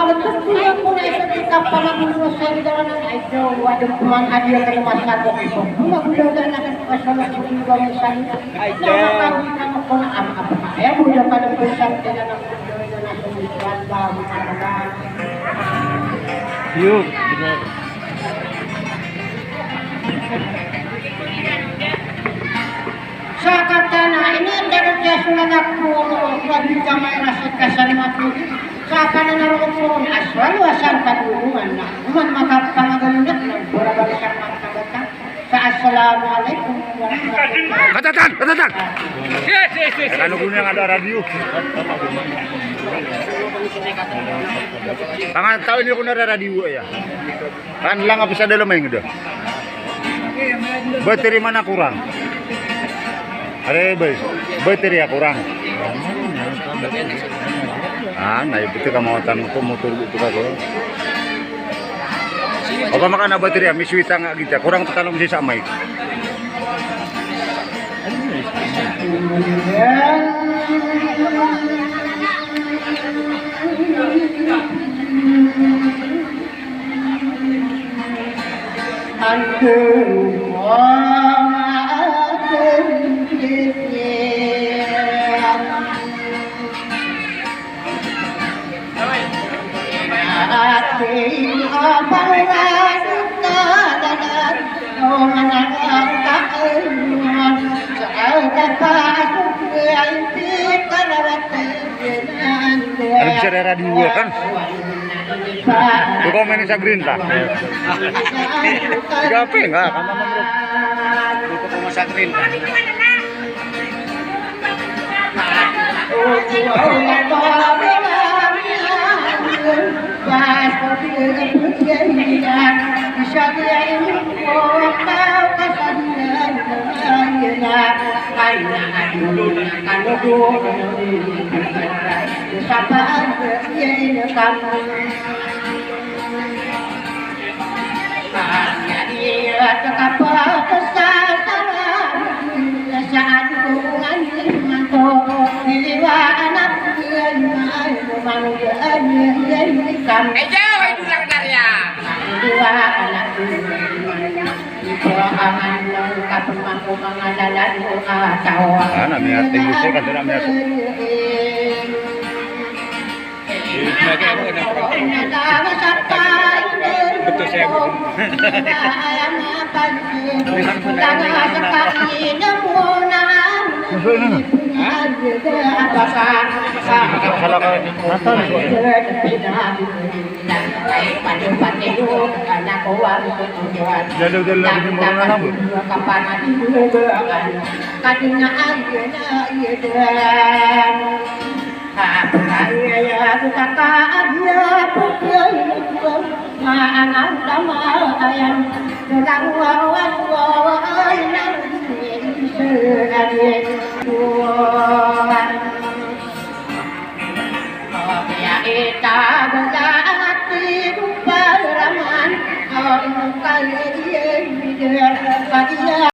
Betul ko na isa kita pamanggulo sa dalan ng ito waduh kumang hadiah ke rumah satu itu mudah-mudahan akan masalah ini bang san ito nakakita ko na apa ya mudah pada besar dengan ang mundo na nasa Uganda mga yuk benar sa katana ini dari sunan aku lagi kamay nasa kasanmatu sa pananaroon po ng aswal wasan kadulungan na uman makapangagalunat ng burabalisan magkagata sa assalamualaikum warahmatullahi Katatan. Yes. Ano guna yang ada radio? Tangan tahu ini kuna ada radio ya. Kan lang bisa dalam yang udah. Bateri mana kurang? Ada bateri ya kurang. Nah itu kamautan ko motor itu ka ko. Apa makan bateria miswita nga kita kurang tetanong si samay. Ada bisa ada radio kan? Itu komen sa green lah. Gapi enggak? Kamu menurut? Itu komen sa green. Ana mi ate gusto ka dira mi ate. Betul saya bu. Ayam